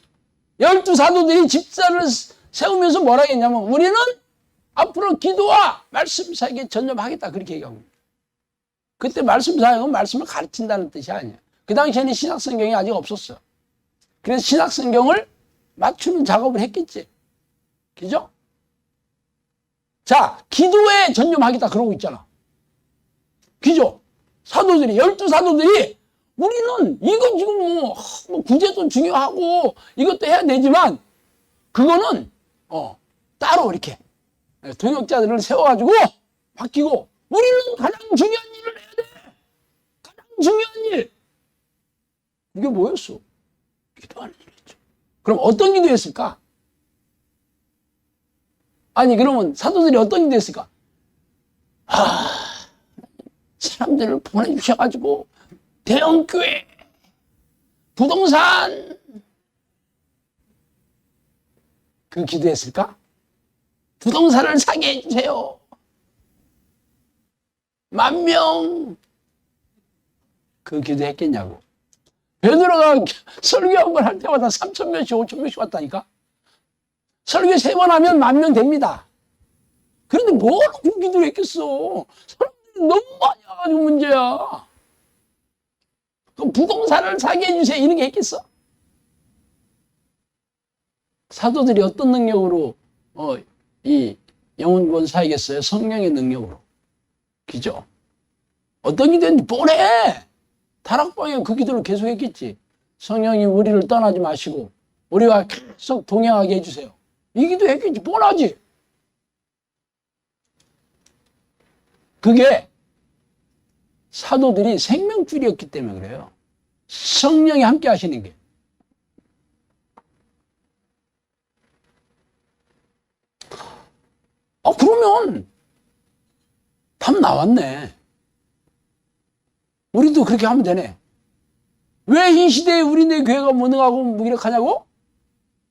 Speaker 1: 12사도들이 집사를 세우면서 뭐라 했냐면 우리는 앞으로 기도와 말씀 사역에 전념하겠다 그렇게 얘기하고. 그때 말씀 사역은 말씀을 가르친다는 뜻이 아니에요. 그 당시에는 신약성경이 아직 없었어. 그래서 신약성경을 맞추는 작업을 했겠지. 그죠? 자, 기도에 전념하겠다 그러고 있잖아. 그죠? 사도들이 12사도들이 우리는 이거 지금 뭐 구제도 중요하고 이것도 해야 되지만 그거는 따로 이렇게 동역자들을 세워가지고 바뀌고 우리는 가장 중요한 일을 해야 돼. 가장 중요한 일. 그게 뭐였어? 기도하는 일이죠. 그럼 어떤 기도했을까? 아니 그러면 사도들이 어떤 기도했을까? 사람들을 보내주셔가지고 대형교회, 부동산 그 기도했을까? 부동산을 사게 해주세요. 10,000명 그 기도했겠냐고. 베드로가 설교 한 번 할 때마다 3,000명씩 5,000명씩 왔다니까. 설교 3번 하면 10,000명 됩니다. 그런데 뭐로 그 기도를 했겠어. 사람들이 너무 많이 와가지고 문제야. 그럼 부동산을 사게 해주세요 이런 게 있겠어? 사도들이 어떤 능력으로 이 영혼구원 사야겠어요? 성령의 능력으로. 그죠? 어떤 기도인지 뻔해. 다락방에 그 기도를 계속 했겠지. 성령이 우리를 떠나지 마시고 우리와 계속 동행하게 해주세요. 이 기도 했겠지. 뻔하지. 그게 사도들이 생명줄이었기 때문에 그래요. 성령이 함께 하시는 게. 그러면 답 나왔네. 우리도 그렇게 하면 되네. 왜 이 시대에 우리네 교회가 무능하고 무기력하냐고?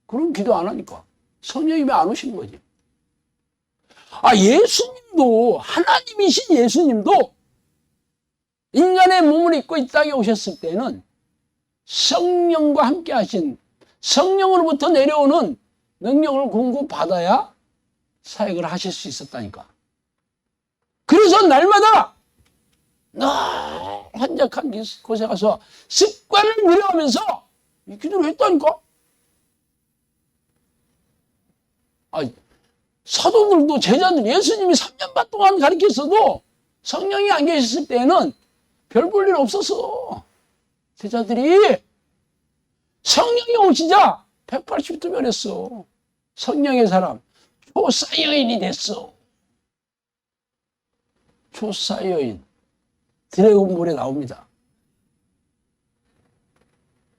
Speaker 1: 그럼 기도 안 하니까. 성령님이 안 오시는 거지. 예수님도, 하나님이신 예수님도 인간의 몸을 입고 이 땅에 오셨을 때는 성령과 함께 하신 성령으로부터 내려오는 능력을 공급받아야 사역을 하실 수 있었다니까. 그래서 날마다 한적한 곳에 가서 습관을 들여가면서 이 기도를 했다니까. 사도들도 제자들 예수님이 3년 반 동안 가르쳤어도 성령이 안 계셨을 때는 별 볼 일 없었어. 제자들이 성령이 오시자 180도 변했어. 성령의 사람 초사여인이 됐어. 초사여인 드래곤볼에 나옵니다.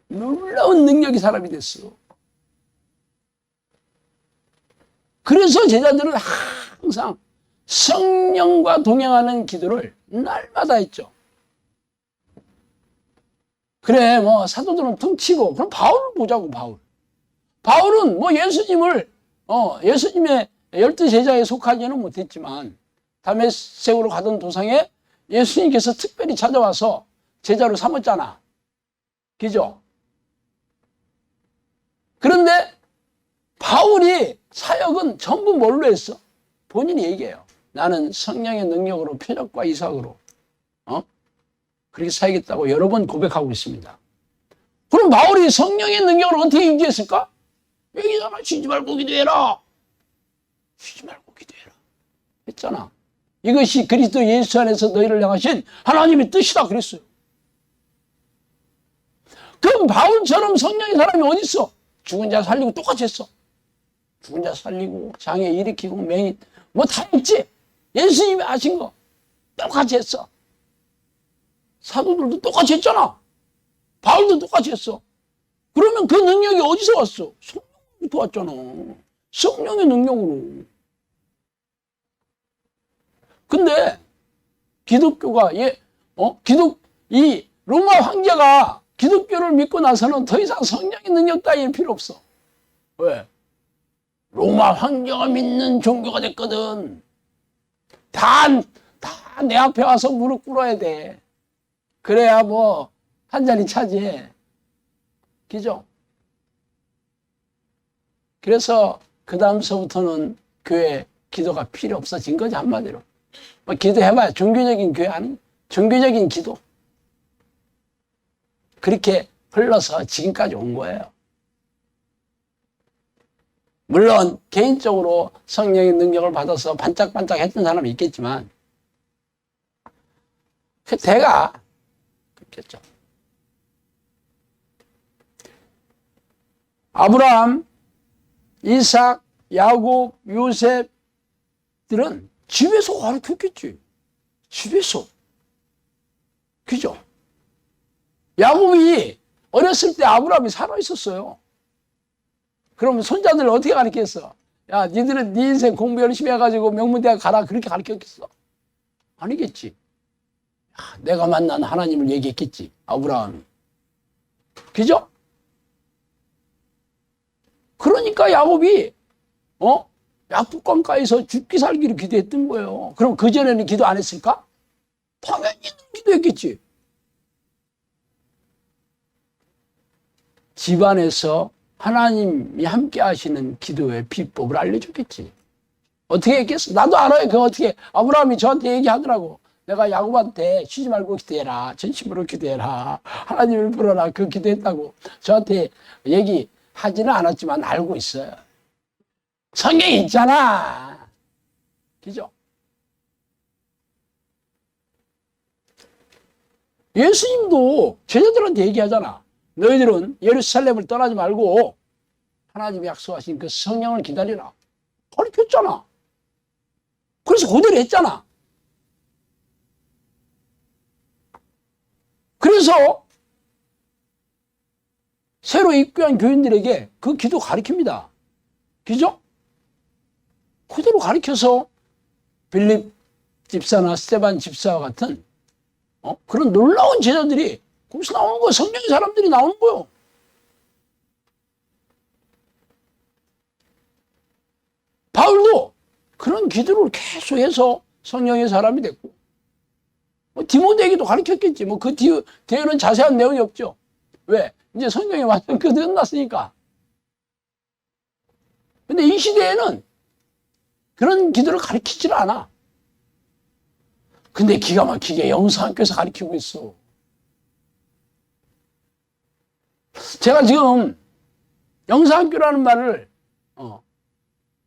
Speaker 1: 놀라운 능력이 사람이 됐어. 그래서 제자들은 항상 성령과 동행하는 기도를 날마다 했죠. 그래, 사도들은 퉁치고, 그럼 바울을 보자고, 바울. 바울은 예수님의 12 제자에 속하지는 못했지만, 다메섹으로 가던 도상에 예수님께서 특별히 찾아와서 제자로 삼았잖아. 그죠? 그런데 바울이 사역은 전부 뭘로 했어? 본인이 얘기해요. 나는 성령의 능력으로 표적과 이삭으로 그렇게 사역했다고 여러 번 고백하고 있습니다. 그럼 바울이 성령의 능력을 어떻게 유지했을까? 여기잖아. 쉬지 말고 기도해라. 쉬지 말고 기도해라. 했잖아. 이것이 그리스도 예수 안에서 너희를 향하신 하나님의 뜻이다 그랬어요. 그럼 바울처럼 성령의 사람이 어디 있어? 죽은 자 살리고 똑같이 했어. 죽은 자 살리고 장애 일으키고 맹인 다 했지. 예수님이 하신 거 똑같이 했어. 사도들도 똑같이 했잖아. 바울도 똑같이 했어. 그러면 그 능력이 어디서 왔어? 성령부터 왔잖아. 성령의 능력으로. 근데 기독교가 이 로마 황제가 기독교를 믿고 나서는 더 이상 성령의 능력 따위는 필요 없어. 왜? 로마 황제가 믿는 종교가 됐거든. 다 내 앞에 와서 무릎 꿇어야 돼. 그래야 한 자리 차지해. 그죠? 그래서 그 다음서부터는 교회 기도가 필요 없어진 거지, 한마디로. 기도해봐야 종교적인 교회 아니? 종교적인 기도. 그렇게 흘러서 지금까지 온 거예요. 물론 개인적으로 성령의 능력을 받아서 반짝반짝 했던 사람이 있겠지만 그 대가 그렇겠죠. 아브라함, 이삭, 야곱, 요셉들은 집에서 가르쳤겠지. 집에서. 그죠? 야곱이 어렸을 때 아브라함이 살아 있었어요. 그러면 손자들 어떻게 가르쳤어? 야, 니들은 네 인생 공부 열심히 해가지고 명문대학 가라 그렇게 가르쳤겠어? 아니겠지. 야, 내가 만난 하나님을 얘기했겠지, 아브라함이. 그죠? 그러니까 야곱이 약북강가에서 죽기 살기를 기도했던 거예요. 그럼 그전에는 기도 안 했을까? 당연히 기도했겠지. 집안에서 하나님이 함께 하시는 기도의 비법을 알려줬겠지. 어떻게 했겠어? 나도 알아요. 그거 어떻게. 아브라함이 저한테 얘기하더라고. 내가 야곱한테 쉬지 말고 기도해라. 전심으로 기도해라. 하나님을 부르라. 그 기도했다고. 저한테 얘기하지는 않았지만 알고 있어요. 성경에 있잖아. 그죠? 예수님도 제자들한테 얘기하잖아. 너희들은 예루살렘을 떠나지 말고 하나님이 약속하신 그 성령을 기다리라. 가르쳤잖아. 그래서 그대로 했잖아. 그래서 새로 입교한 교인들에게 그 기도 가르칩니다. 그죠? 그대로 가르쳐서 빌립 집사나 스데반 집사와 같은 그런 놀라운 제자들이 거기서 나오는 거예요. 성령의 사람들이 나오는 거예요. 바울도 그런 기도를 계속해서 성령의 사람이 됐고, 디모데에게도 가르쳤겠지. 그 뒤에는 자세한 내용이 없죠. 왜? 이제 성경이 완전 끝났으니까. 근데 이 시대에는 그런 기도를 가르치질 않아. 근데 기가 막히게 영성학교에서 가르치고 있어. 제가 지금 영성학교라는 말을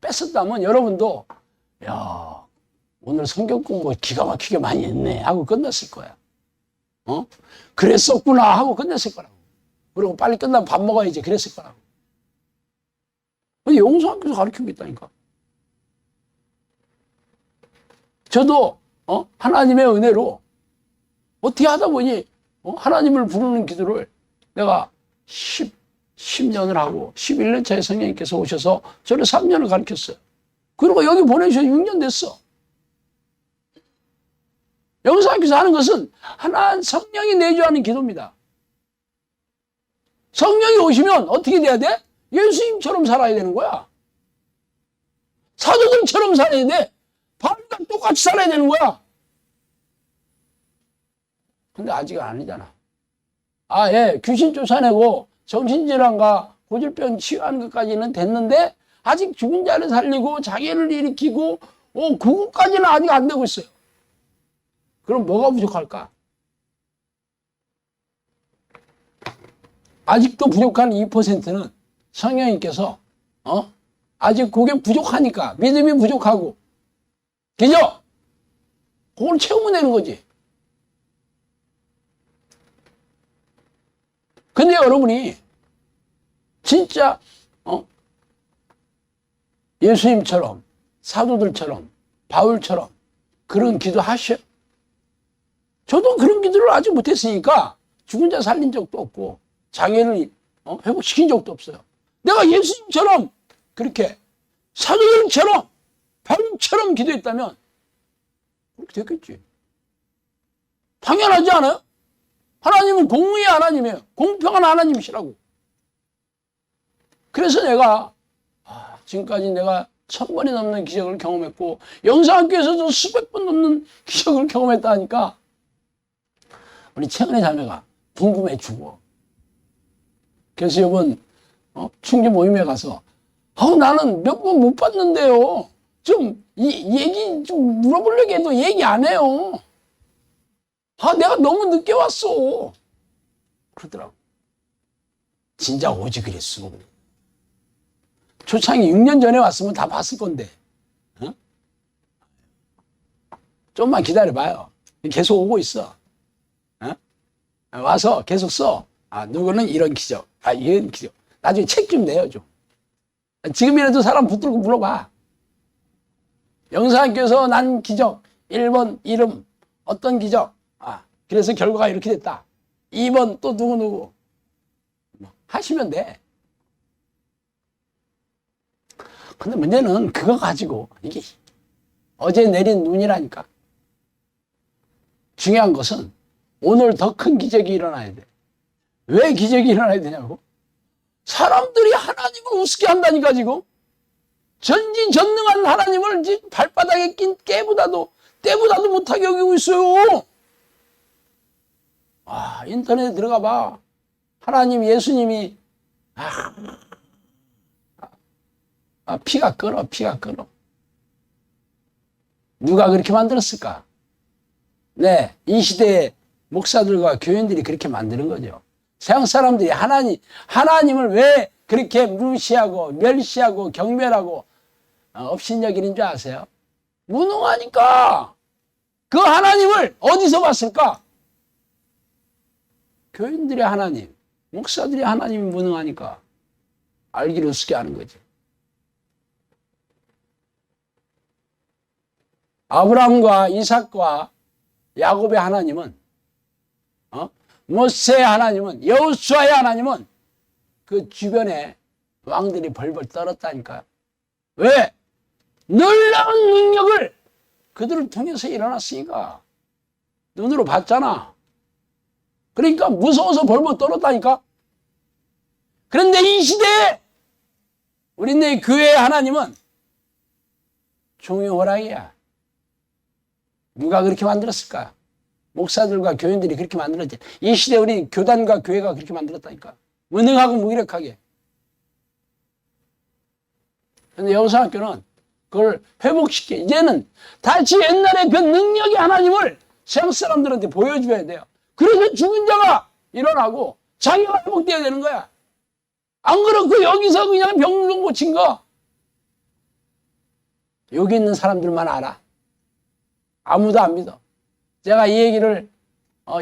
Speaker 1: 뺐었다면 여러분도 야, 오늘 성경 공부 기가 막히게 많이 했네 하고 끝났을 거야. 그랬었구나 하고 끝냈을 거라고. 그리고 빨리 끝나면 밥 먹어야지 그랬을 거라고. 근데 영성학교에서 가르치고 있다니까. 저도 하나님의 은혜로 어떻게 하다 보니 하나님을 부르는 기도를 내가 10년을 하고 11년 차에 성령님께서 오셔서 저를 3년을 가르쳤어요. 그리고 여기 보내주셔서 6년 됐어. 영성학교에서 하는 것은 하나 성령이 내주하는 기도입니다. 성령이 오시면 어떻게 돼야 돼? 예수님처럼 살아야 되는 거야. 사도들처럼 살아야 돼. 바울과 똑같이 살아야 되는 거야. 근데 아직은 아니잖아. 예, 귀신 쫓아내고 정신질환과 고질병 치유하는 것까지는 됐는데 아직 죽은 자를 살리고 장애를 일으키고 그것까지는 아직 안 되고 있어요. 그럼 뭐가 부족할까? 아직도 부족한 2%는 성령님께서 아직 그게 부족하니까 믿음이 부족하고 그죠? 그걸 채우면 되는 거지. 근데 여러분이 진짜 예수님처럼 사도들처럼 바울처럼 그런 기도 하셔. 저도 그런 기도를 아직 못했으니까 죽은 자 살린 적도 없고 장애를 회복시킨 적도 없어요. 내가 예수님처럼 그렇게 사도들처럼 바울처럼 기도했다면 그렇게 됐겠지. 당연하지 않아요? 하나님은 공의의 하나님이에요. 공평한 하나님이시라고. 그래서 내가 지금까지 내가 1000번이 넘는 기적을 경험했고 영상학교에서도 수백 번 넘는 기적을 경험했다니까 우리 최은혜 자매가 궁금해 죽어. 그래서 이번 충주 모임에 가서 나는 몇 번 못 봤는데요. 좀 얘기 좀 물어보려고 해도 얘기 안 해요. 내가 너무 늦게 왔어. 그러더라고. 진짜 오지 그랬어. 초창이 6년 전에 왔으면 다 봤을 건데. 좀만 기다려봐요. 계속 오고 있어. 와서 계속 써. 누구는 이런 기적. 이런 기적. 나중에 책 좀 내요, 좀. 지금이라도 사람 붙들고 물어봐. 영상학교에서 난 기적. 1번 이름. 어떤 기적. 그래서 결과가 이렇게 됐다. 2번 또 누구누구. 하시면 돼. 근데 문제는 그거 가지고 이게 어제 내린 눈이라니까. 중요한 것은 오늘 더 큰 기적이 일어나야 돼. 왜 기적이 일어나야 되냐고? 사람들이 하나님을 우습게 한다니까 지금. 전지전능한 하나님을 지금 발바닥에 낀 때보다도 못하게 여기고 있어요. 인터넷에 들어가 봐. 하나님, 예수님이 피가 끓어. 누가 그렇게 만들었을까? 네, 이 시대의 목사들과 교인들이 그렇게 만드는 거죠. 세상 사람들이 하나님을 왜 그렇게 무시하고 멸시하고 경멸하고 업신여기는 줄 아세요? 무능하니까. 그 하나님을 어디서 봤을까? 교인들의 하나님, 목사들의 하나님이 무능하니까 알기를 우습게 하는 거지. 아브라함과 이삭과 야곱의 하나님은, 모세의 하나님은, 여호수아의 하나님은 그 주변에 왕들이 벌벌 떨었다니까요. 왜? 놀라운 능력을 그들을 통해서 일어났으니까. 눈으로 봤잖아. 그러니까 무서워서 벌벌 떨었다니까. 그런데 이 시대에 우리네 교회의 하나님은 종이호랑이야. 누가 그렇게 만들었을까? 목사들과 교인들이 그렇게 만들었지. 이 시대 우리 교단과 교회가 그렇게 만들었다니까. 무능하고 무기력하게. 그런데 영성학교는 그걸 회복시켜. 이제는 다시 옛날에 그 능력의 하나님을 세상 사람들한테 보여줘야 돼요. 그래서 죽은 자가 일어나고 장애가 회복돼야 되는 거야. 안 그렇고 여기서 그냥 병 고친 거. 여기 있는 사람들만 알아. 아무도 안 믿어. 제가 이 얘기를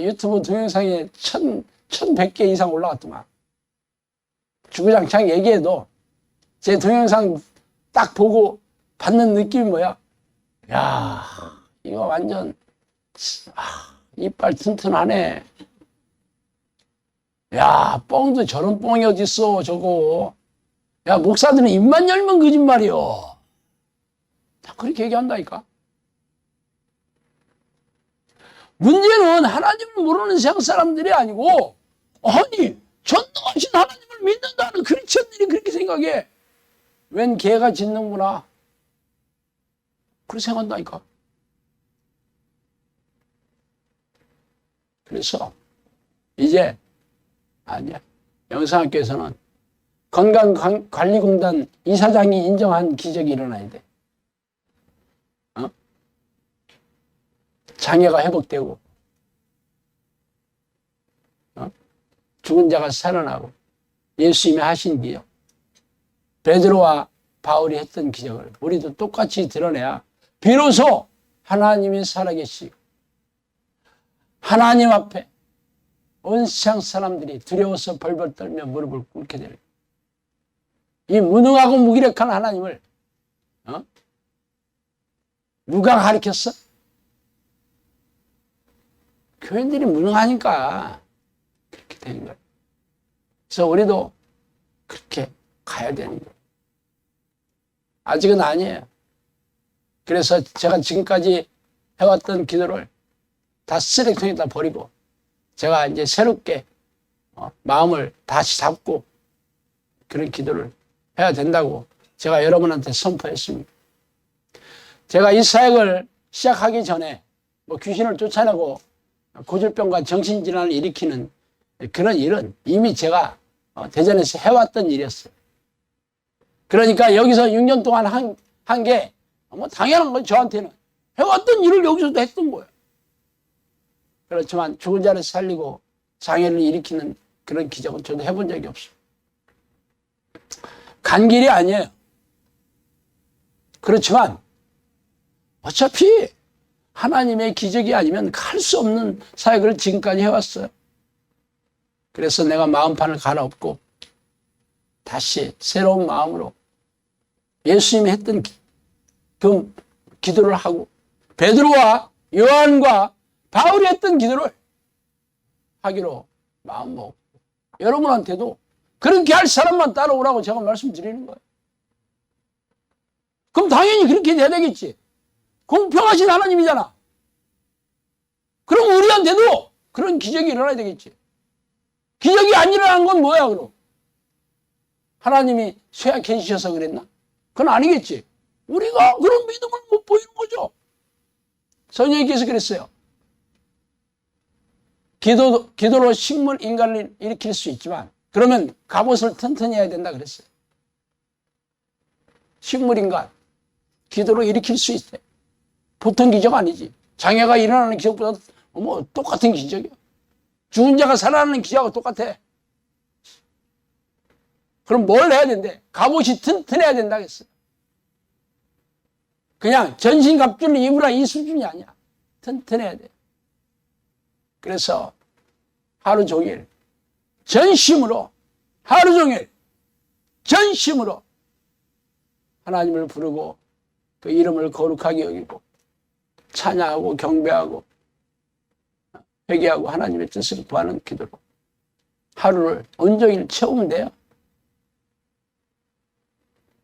Speaker 1: 유튜브 동영상에 1100개 이상 올라갔더만. 주구장창 얘기해도 제 동영상 딱 보고 받는 느낌이 뭐야? 야, 이거 완전 이빨 튼튼하네. 야, 뻥도 저런 뻥이 어딨어 저거. 야, 목사들은 입만 열면 거짓말이요. 다 그렇게 얘기한다니까. 문제는 하나님을 모르는 세상 사람들이 아니고, 아니 전능하신 하나님을 믿는다는 크리스천들이 그렇게 생각해. 웬 개가 짖는구나. 그렇게 생각한다니까. 그래서 이제 아니야. 영성학교에서는 건강관리공단 이사장이 인정한 기적이 일어나야 돼. 장애가 회복되고, 죽은 자가 살아나고, 예수님이 하신 기적, 베드로와 바울이 했던 기적을 우리도 똑같이 드러내야 비로소 하나님이 살아계시고 하나님 앞에 온 세상 사람들이 두려워서 벌벌 떨며 무릎을 꿇게 되는, 이 무능하고 무기력한 하나님을 누가 가르쳤어? 교인들이 무능하니까 그렇게 되는 거예요. 그래서 우리도 그렇게 가야 되는 거예요. 아직은 아니에요. 그래서 제가 지금까지 해왔던 기도를 다 쓰레기통에다 버리고 제가 이제 새롭게 마음을 다시 잡고 그런 기도를 해야 된다고 제가 여러분한테 선포했습니다. 제가 이 사역을 시작하기 전에 귀신을 쫓아내고 고질병과 정신질환을 일으키는 그런 일은 이미 제가 대전에서 해왔던 일이었어요. 그러니까 여기서 6년 동안 한 게 당연한 거죠. 저한테는 해왔던 일을 여기서도 했던 거예요. 그렇지만 죽은 자를 살리고 장애를 일으키는 그런 기적은 저도 해본 적이 없어요. 간 길이 아니에요. 그렇지만 어차피 하나님의 기적이 아니면 갈 수 없는 사역을 지금까지 해왔어요. 그래서 내가 마음판을 갈아엎고 다시 새로운 마음으로 예수님이 했던 그 기도를 하고 베드로와 요한과 바울이 했던 기도를 하기로 마음먹고 여러분한테도 그렇게 할 사람만 따라오라고 제가 말씀드리는 거예요. 그럼 당연히 그렇게 돼야 되겠지. 공평하신 하나님이잖아. 그럼 우리한테도 그런 기적이 일어나야 되겠지. 기적이 안 일어난 건 뭐야 그럼? 하나님이 쇠약해지셔서 그랬나? 그건 아니겠지. 우리가 그런 믿음을 못 보이는 거죠. 성령님께서 그랬어요. 기도로 식물 인간을 일으킬 수 있지만 그러면 갑옷을 튼튼히 해야 된다 그랬어요. 식물 인간 기도로 일으킬 수 있대. 보통 기적 아니지. 장애가 일어나는 기적보다 뭐 똑같은 기적이야. 죽은 자가 살아나는 기적하고 똑같아. 그럼 뭘 해야 된대? 갑옷이 튼튼해야 된다 그랬어요. 그냥 전신갑주를 입으라 이 수준이 아니야. 튼튼해야 돼. 그래서 하루 종일 전심으로 하루 종일 전심으로 하나님을 부르고 그 이름을 거룩하게 여기고 찬양하고 경배하고 회개하고 하나님의 뜻을 구하는 기도로 하루를 온종일 채우면 돼요.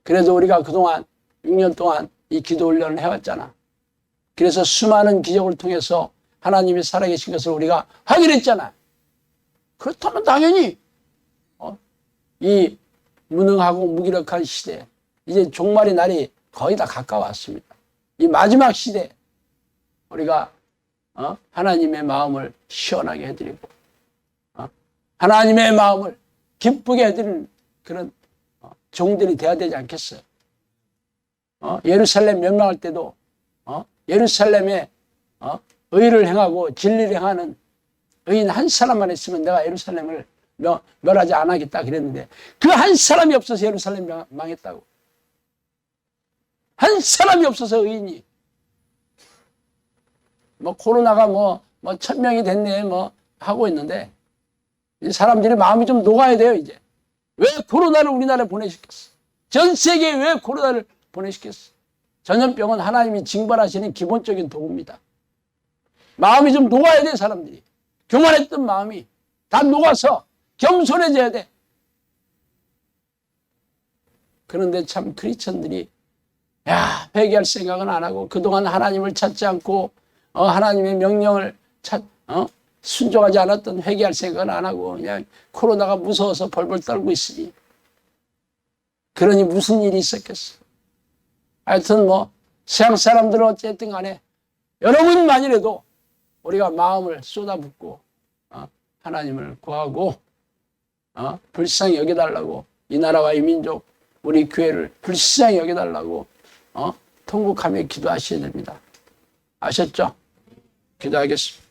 Speaker 1: 그래도 우리가 그동안 6년 동안 이 기도 훈련을 해왔잖아. 그래서 수많은 기적을 통해서 하나님이 살아계신 것을 우리가 확인했잖아. 그렇다면 당연히 이 무능하고 무기력한 시대, 이제 종말의 날이 거의 다 가까웠습니다. 이 마지막 시대 우리가 하나님의 마음을 시원하게 해드리고 하나님의 마음을 기쁘게 해드리는 그런 종들이 돼야 되지 않겠어요? 예루살렘 멸망할 때도 예루살렘에 의를 행하고 진리를 행하는 의인 한 사람만 있으면 내가 예루살렘을 멸하지 않겠다 그랬는데 그 한 사람이 없어서 예루살렘 망했다고. 한 사람이 없어서 의인이 코로나가 1000명이 됐네 하고 있는데 이 사람들이 마음이 좀 녹아야 돼요. 이제 왜 코로나를 우리나라에 보내시켰어? 전 세계에 왜 코로나를 보내시켰어? 전염병은 하나님이 징벌하시는 기본적인 도구입니다. 마음이 좀 녹아야 돼. 사람들이 교만했던 마음이 다 녹아서 겸손해져야 돼. 그런데 참 크리스천들이 회개할 생각은 안 하고 그동안 하나님을 찾지 않고 하나님의 명령을 순종하지 않았던 회개할 생각은 안 하고 그냥 코로나가 무서워서 벌벌 떨고 있으니 그러니 무슨 일이 있었겠어. 하여튼 세상 사람들은 어쨌든 간에 여러분만이라도 우리가 마음을 쏟아붓고 하나님을 구하고 불쌍히 여겨달라고 이 나라와 이 민족 우리 교회를 불쌍히 여겨달라고 통곡하며 기도하셔야 됩니다. 아셨죠? 기도하겠습니다.